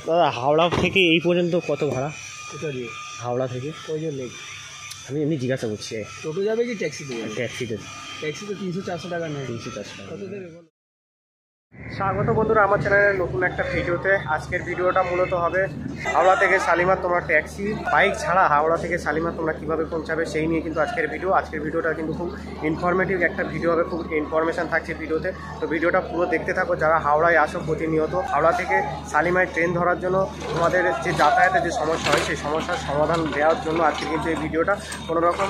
দাদা হাওড়া থেকে এই পর্যন্ত কত ভাড়া? কোথা দিয়ে? হাওড়া থেকে কয়জন নেই? আমি এমনি জিজ্ঞাসা করছি। টোটো যাবে কি ট্যাক্সিতে যাবে? ট্যাক্সিতে। ট্যাক্সি তো 300-400 টাকা নেয়। 300-400 টাকা। কত দেবে বলো? স্বাগত বন্ধুরা আমার চ্যানেলের নতুন একটা ভিডিওতে। আজকের ভিডিওটা মূলত হবে হাওড়া থেকে শালিমার তোমরা ট্যাক্সি বাইক ছাড়া হাওড়া থেকে শালিমার তোমরা কীভাবে পৌঁছাবে সেই নিয়ে কিন্তু আজকের ভিডিও। আজকের ভিডিওটা কিন্তু খুব ইনফরমেটিভ একটা ভিডিও হবে, খুব ইনফরমেশান থাকছে ভিডিওতে। তো ভিডিওটা পুরো দেখতে থাকো। যারা হাওড়ায় আসো প্রতিনিয়ত, হাওড়া থেকে শালিমায় ট্রেন ধরার জন্য তোমাদের যে যাতায়াতের যে সমস্যা হয় সেই সমস্যার সমাধান দেওয়ার জন্য আজকে কিন্তু এই ভিডিওটা। কোনো রকম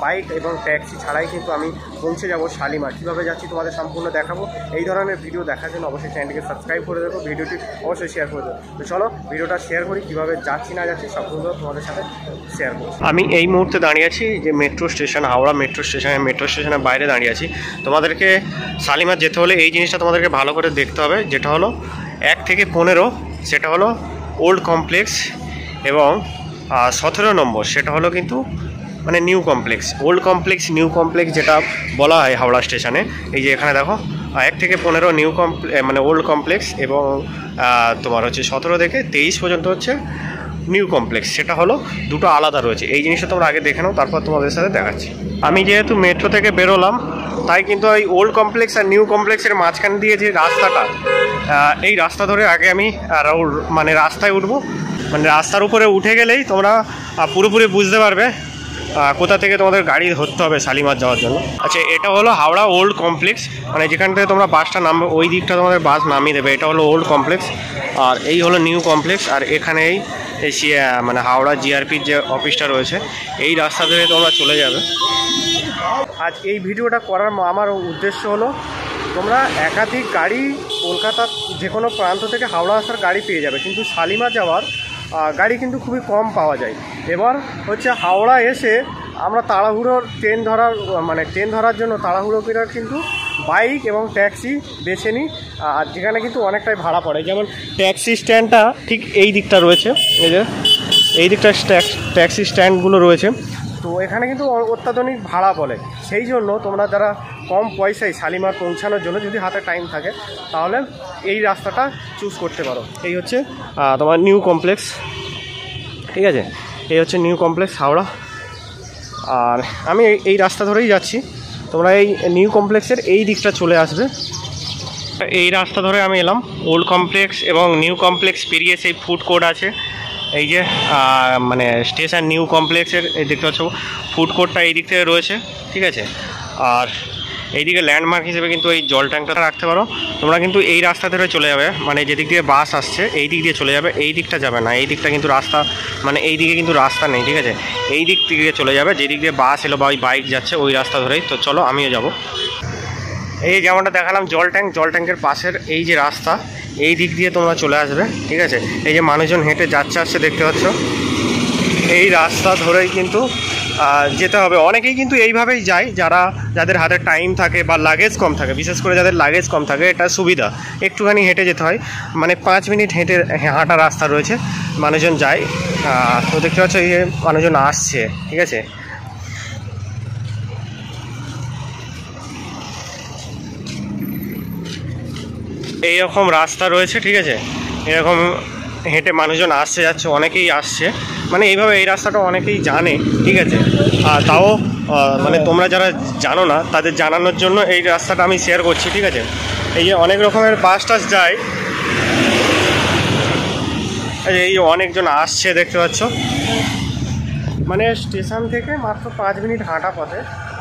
বাইক এবং ট্যাক্সি ছাড়াই কিন্তু আমি পৌঁছে যাব শালিমার। কীভাবে যাচ্ছি তোমাদের সম্পূর্ণ দেখাবো। এই ধরনের ভিডিও দেখার জন্য অবশ্যই চ্যানেলটিকে সাবস্ক্রাইব করে দেবো, ভিডিওটি অবশ্যই শেয়ার করে দেবো। তো চলো ভিডিওটা শেয়ার করি, কীভাবে যাচ্ছি না যাচ্ছি সবগুলো তোমাদের সাথে শেয়ার করছি। আমি এই মুহূর্তে দাঁড়িয়ে আছি যে মেট্রো স্টেশন, হাওড়া মেট্রো স্টেশনের বাইরে দাঁড়িয়ে আছি। তোমাদেরকে শালিমার যেতে হলে এই জিনিসটা তোমাদেরকে ভালো করে দেখতে হবে, যেটা হলো 1 থেকে 15, সেটা হলো ওল্ড কমপ্লেক্স, এবং 17 নম্বর সেটা হলো কিন্তু মানে new complex. Old complex new complex যেটা বলা হয় হাওড়া স্টেশনে। এই যে এখানে দেখো 1 থেকে 15 নিউ মানে ওল্ড কমপ্লেক্স, এবং তোমার হচ্ছে 17 থেকে 23 পর্যন্ত হচ্ছে নিউ কমপ্লেক্স। সেটা হলো দুটো আলাদা রয়েছে। এই জিনিসটা তোমরা আগে দেখে নাও, তারপর তোমাদের সাথে দেখাচ্ছি। আমি যেহেতু মেট্রো থেকে বেরোলাম, তাই কিন্তু এই ওল্ড কমপ্লেক্স আর নিউ কমপ্লেক্সের মাঝখান দিয়ে যে রাস্তাটা, এই রাস্তা ধরে আগে আমি মানে রাস্তায় উঠবো। মানে রাস্তার উপরে উঠে গেলেই তোমরা পুরোপুরি বুঝতে পারবে কোথা থেকে তোমাদের গাড়ি ধরতে হবে শালিমার যাওয়ার জন্য। আচ্ছা, এটা হলো হাওড়া ওল্ড কমপ্লেক্স, মানে যেখান থেকে তোমরা বাসটা নামবে ওই দিকটা তোমাদের বাস নামিয়ে দেবে। এটা হলো ওল্ড কমপ্লেক্স, আর এই হলো নিউ কমপ্লেক্স। আর এখানেই মানে হাওড়া জিআরপির যে অফিসটা রয়েছে, এই রাস্তা ধরে তোমরা চলে যাবে। আজ এই ভিডিওটা করার আমার উদ্দেশ্য হলো তোমরা একাধিক গাড়ি কলকাতার যে কোনো প্রান্ত থেকে হাওড়া আসার গাড়ি পেয়ে যাবে, কিন্তু শালিমার যাওয়ার গাড়ি কিন্তু খুবই কম পাওয়া যায়। এবার হচ্ছে হাওড়া এসে আমরা তাড়াহুড়োর ট্রেন ধরার জন্য তাড়াহুড়ো করার কিন্তু বাইক এবং ট্যাক্সি বেছে নিই, আর যেখানে কিন্তু অনেকটাই ভাড়া পড়ে। যেমন ট্যাক্সি স্ট্যান্ডটা ঠিক এই দিকটা রয়েছে, এই যে এই দিকটা ট্যাক্সি স্ট্যান্ডগুলো রয়েছে। তো এখানে কিন্তু অত্যাধুনিক ভাড়া বলে। সেই জন্য তোমরা যারা কম পয়সায় শালিমার পৌঁছানোর জন্য যদি হাতে টাইম থাকে, তাহলে এই রাস্তাটা চুজ করতে পারো। এই হচ্ছে তোমার নিউ কমপ্লেক্স, ঠিক আছে? এই হচ্ছে নিউ কমপ্লেক্স হাওড়া, আর আমি এই রাস্তা ধরেই যাচ্ছি। তোমরা এই নিউ কমপ্লেক্সের এই দিকটা চলে আসবে। এই রাস্তা ধরে আমি এলাম ওল্ড কমপ্লেক্স এবং নিউ কমপ্লেক্স পেরিয়ে সেই ফুড কোর্ট আছে। এই যে মানে স্টেশন নিউ কমপ্লেক্সের এই দেখতে পাচ্ছ ফুড কোর্টটা এই দিক থেকে রয়েছে, ঠিক আছে? আর এইদিকে ল্যান্ডমার্ক হিসেবে কিন্তু এই জল ট্যাঙ্কটা রাখতে পারো। তোমরা কিন্তু এই রাস্তা ধরে চলে যাবে, মানে যেদিক দিয়ে বাস আসছে এই দিক দিয়ে চলে যাবে, এই দিকটা যাবে না। এই দিকটা কিন্তু রাস্তা, মানে এই দিকে কিন্তু রাস্তা নেই, ঠিক আছে? এই দিক থেকে চলে যাবে যেদিক দিয়ে বাস এলো বা ওই বাইক যাচ্ছে ওই রাস্তা ধরেই। তো চলো আমিও যাব। এই যেমনটা দেখালাম জল ট্যাঙ্কের পাশের এই যে রাস্তা, এই দিক দিয়ে তোমরা চলে আসবে, ঠিক আছে? এই যে মানুষজন হেঁটে যাচ্ছে আসছে দেখতে পাচ্ছ, এই রাস্তা ধরেই কিন্তু যেতে হবে। অনেকেই কিন্তু এইভাবেই যায়, যাদের হাতে টাইম থাকে বা লাগেজ কম থাকে। বিশেষ করে যাদের লাগেজ কম থাকে এটা সুবিধা, একটুখানি হেঁটে যেতে হয়, মানে 5 মিনিট হাঁটা রাস্তা রয়েছে, মানুষজন যায়। তো দেখতে পাচ্ছ এই যে মানুষজন আসছে, ঠিক আছে? এইরকম রাস্তা রয়েছে, ঠিক আছে? এরকম হেঁটে মানুষজন আসছে যাচ্ছে, অনেকেই আসছে, মানে এইভাবে এই রাস্তাটা অনেকেই জানে, ঠিক আছে? আর তাও মানে তোমরা যারা জানো না তাদের জানানোর জন্য এই রাস্তাটা আমি শেয়ার করছি, ঠিক আছে? এই যে অনেক রকমের বাস টাস যায়, এই অনেকজন আসছে দেখতে পাচ্ছ, মানে স্টেশন থেকে মাত্র 5 মিনিট হাঁটা পথে।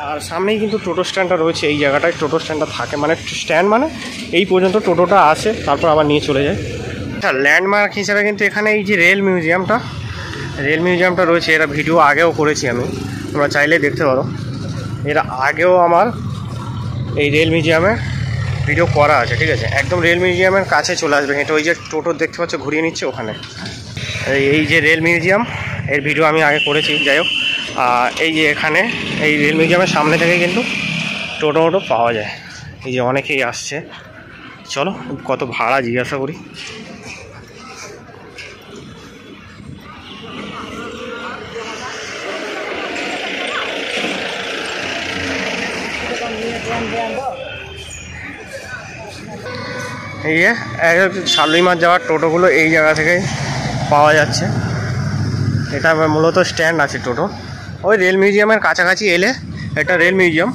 আর সামনেই কিন্তু টোটো স্ট্যান্ডটা রয়েছে, এই জায়গাটায় টোটো স্ট্যান্ডটা থাকে, মানে স্ট্যান্ড মানে এই পর্যন্ত টোটোটা আসে, তারপর আবার নিয়ে চলে যায়। আচ্ছা, ল্যান্ডমার্ক হিসেবে কিন্তু এখানে এই যে রেল মিউজিয়ামটা রয়েছে, এরা ভিডিও আগেও করেছি আমি, তোমরা চাইলে দেখতে পারো। এর আগেও আমার এই রেল মিউজিয়ামে ভিডিও করা আছে, ঠিক আছে? একদম রেল মিউজিয়ামের কাছে চলে আসবে হেঁটে, ওই যে টোটো দেখতে পাচ্ছ ঘুরিয়ে নিচ্ছে ওখানে। এই যে রেল মিউজিয়াম, এর ভিডিও আমি আগে করেছি। যাই হোক, এই যে এখানে এই রেল মিউজিয়ামের সামনে থেকে কিন্তু টোটো পাওয়া যায়। এই যে অনেকেই আসছে, চলো কত ভাড়া জিজ্ঞাসা করি। এই যে শালিমার যাওয়ার টোটোগুলো এই জায়গা থেকেই পাওয়া যাচ্ছে। এটা মূলত স্ট্যান্ড আছে টোটো। ওই রেল মিউজিয়ামের কাছাকাছি এলে, এটা রেল মিউজিয়াম,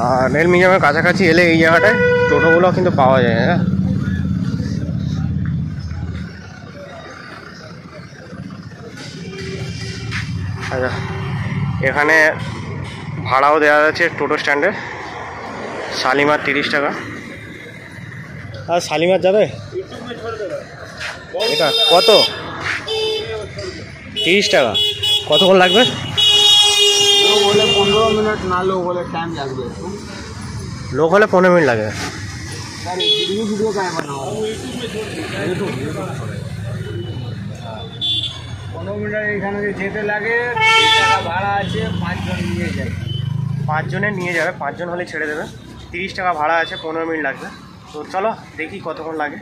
আর রেল মিউজিয়ামের কাছাকাছি এলে এই জায়গাটায় টোটোগুলো কিন্তু পাওয়া যায়। হ্যাঁ, আচ্ছা, এখানে ভাড়াও দেওয়া যাচ্ছে টোটো স্ট্যান্ডে। শালিমার 30 টাকা। আর শালিমার যাবে এটা কত? 30 টাকা। কতক্ষণ লাগবে? লোক হলে 15 মিনিট, না লোক হলে টাইম লাগবে। লোক হলে 15 মিনিট লাগে। ভিডিও কায় বানাও? 15 মিনিট এখানে যেতে লাগে, 30 টাকা ভাড়া আছে, 5 জন নিয়ে যায়। 5 জনে নিয়ে যাবে, 5 জন হলে ছেড়ে দেবে। 30 টাকা ভাড়া আছে, 15 মিনিট লাগবে। তো চলো দেখি কতক্ষণ লাগে।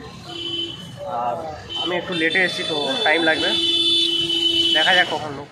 আর আমি একটু লেটে এসেছি তো টাইম লাগবে, দেখা যাক কখন লোক।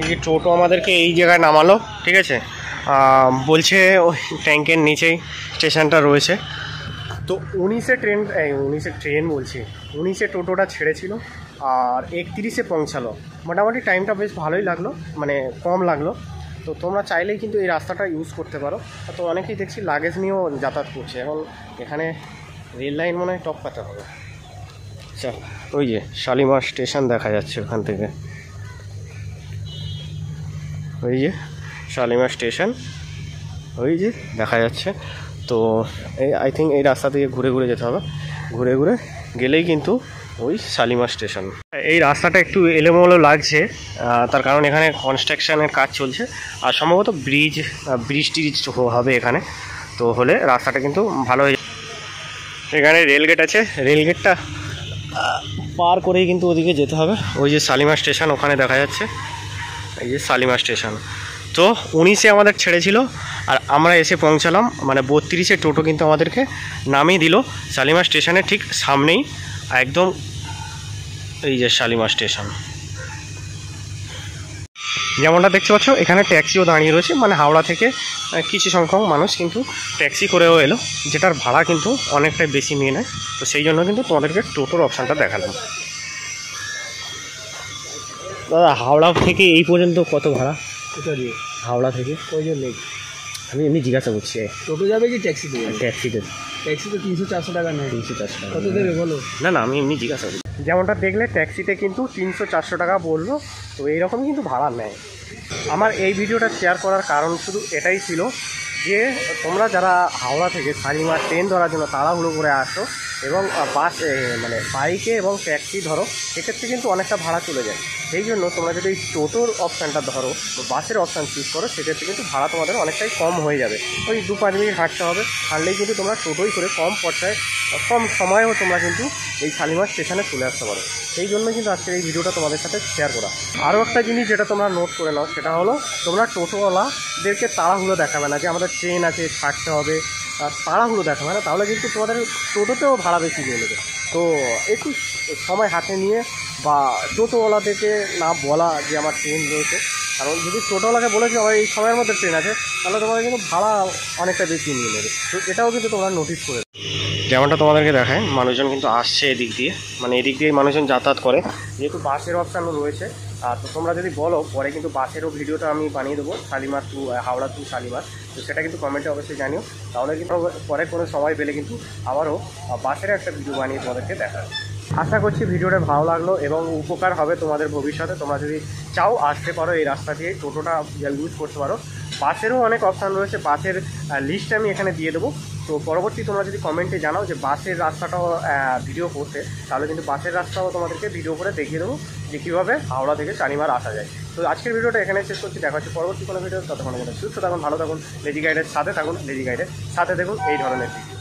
এই টোটো আমাদেরকে এই জায়গায় নামালো, ঠিক আছে। বলছে ওই ট্যাঙ্কের নিচেই স্টেশনটা রয়েছে। তো 19-এ ট্রেন বলছি, 19-এ টোটোটা ছেড়েছিল আর 31-এ পৌঁছালো। মোটামুটি টাইমটা বেশ ভালোই লাগলো, মানে কম লাগলো। তো তোমরা চাইলেই কিন্তু এই রাস্তাটা ইউজ করতে পারো। তো অনেকেই দেখছি লাগেজ নিয়েও যাতায়াত করছে। এখন এখানে রেল লাইন মনে হয় টপ পাতে হবে। আচ্ছা, ওই যে শালিমার স্টেশন দেখা যাচ্ছে ওখান থেকে, ওই যে শালিমার স্টেশন ওই যে দেখা যাচ্ছে। তো এই আই থিঙ্ক এই রাস্তা থেকে ঘুরে ঘুরে যেতে হবে, ঘুরে ঘুরে গেলেই কিন্তু ওই শালিমার স্টেশন। এই রাস্তাটা একটু এলোমেলো লাগছে, তার কারণ এখানে কনস্ট্রাকশানের কাজ চলছে আর সম্ভবত ব্রিজ টিজ হবে এখানে। তো হলে রাস্তাটা কিন্তু ভালো হয়ে যাবে। এখানে রেলগেট আছে, রেলগেটটা পার করেই কিন্তু ওদিকে যেতে হবে। ওই যে শালিমার স্টেশন ওখানে দেখা যাচ্ছে, এই যে শালিমার স্টেশন। তো 19-এ আমাদের ছেড়েছিল আর আমরা এসে পৌঁছালাম, মানে 32-এ টোটো কিন্তু আমাদেরকে নামিয়ে দিল শালিমার স্টেশনের ঠিক সামনেই একদম। এই যে শালিমার স্টেশন, যেমনটা দেখতে পাচ্ছ এখানে ট্যাক্সিও দাঁড়িয়ে রয়েছে, মানে হাওড়া থেকে কিছু সংখ্যক মানুষ কিন্তু ট্যাক্সি করেও এলো, যেটার ভাড়া কিন্তু অনেকটাই বেশি নিয়ে নেয়। তো সেই জন্য কিন্তু তোমাদেরকে টোটোর অপশানটা দেখালাম। দাদা, হাওড়া থেকে এই পর্যন্ত কত ভাড়া? হাওড়া থেকে কয়জন নেই? আমি এমনি জিজ্ঞাসা করছি। টোটো যাবে কি ট্যাক্সিতে যাবে? ট্যাক্সিতে। ট্যাক্সিতে 300-400 টাকা নেয়। 300-400 টাকা। কত দেবে বলো? না না, আমি এমনি জিজ্ঞাসা করি। যেমনটা দেখলে ট্যাক্সিতে কিন্তু 300-400 টাকা বললো। তো এইরকম কিন্তু ভাড়া নেয়। আমার এই ভিডিওটা শেয়ার করার কারণ শুধু এটাই ছিল যে তোমরা যারা হাওড়া থেকে শালিমার ট্রেন ধরার জন্য তাড়াহুড়ো করে আসো এবং বাসে মানে বাইকে এবং ট্যাক্সি ধরো, সেক্ষেত্রে কিন্তু অনেকটা ভাড়া চলে যায়। সেই জন্য তোমরা যদি এই টোটোর অপশানটা ধরো বা বাসের অপশান চুজ করো, সেক্ষেত্রে কিন্তু ভাড়া তোমাদের অনেকটাই কম হয়ে যাবে। ওই 2-5 মিনিট হাঁটতে হবে, হাঁটলেই কিন্তু তোমরা টোটোই করে কম খরচায় কম সময়েও তোমরা কিন্তু এই শালিমার স্টেশনে চলে আসতে পারো। সেই জন্য কিন্তু আজকের এই ভিডিওটা তোমাদের সাথে শেয়ার করা। আরও একটা জিনিস যেটা তোমরা নোট করে নাও, সেটা হলো তোমরা টোটোওয়ালাদেরকে তাড়াহুড়ো দেখাবে না যে আমাদের ট্রেন আছে ছাড়তে হবে, তাড়াহুড়ো দেখাবে না, তাহলে কিন্তু তোমাদের টোটোতেও ভাড়া বেশি নিয়ে নেবে। তো একটু সময় হাতে নিয়ে বা টোটোওয়ালাদেরকে না বলা যে আমার ট্রেন রয়েছে, কারণ যদি টোটোওয়ালাকে বলেছি আমার এই সময়ের মধ্যে ট্রেন আছে, তাহলে তোমাদের কিন্তু ভাড়া অনেকটা বেশি নিয়ে নেবে। তো এটাও কিন্তু তোমরা নোটিস করে, যেমনটা তোমাদেরকে দেখায় মানুষজন কিন্তু আসছে এদিক দিয়ে, মানে এদিক দিয়ে মানুষজন যাতায়াত করে, যেহেতু বাসের অপশানও রয়েছে। তো তোমরা যদি বলো পরে কিন্তু বাসেরও ভিডিওটা আমি বানিয়ে দেবো, শালিমার টু হাওড়া টু শালিমার, তো সেটা কিন্তু কমেন্টে অবশ্যই জানিও। তাহলে কিন্তু পরে কোনো সময় পেলে কিন্তু আবারও বাসের একটা ভিডিও বানিয়ে তোমাদেরকে দেখাবে। আশা করছি ভিডিওটা ভালো লাগলো এবং উপকার হবে তোমাদের ভবিষ্যতে। তোমরা যদি চাও আসতে পারো এই রাস্তা দিয়ে, টোটোটা ইউজ করতে পারো। বাসেরও অনেক অপশান রয়েছে, বাসের লিস্ট আমি এখানে দিয়ে দেবো। তো পরবর্তী তোমরা যদি কমেন্টে জানাও যে বাসের রাস্তাটাও ভিডিও করতে, তাহলে কিন্তু বাসের রাস্তাও তোমাদেরকে ভিডিও করে দেখিয়ে দেবো যে কীভাবে হাওড়া থেকে শালিমার আসা যায়। তো আজকের ভিডিওটা এখানে শেষ করছি, দেখা হচ্ছে পরবর্তী কোনো ভিডিও। ততক্ষণ সুস্থ থাকুন, ভালো থাকুন, লেজি গাইডের সাথে থাকুন, লেজি গাইডের সাথে দেখুন এই ধরনের ভিডিও।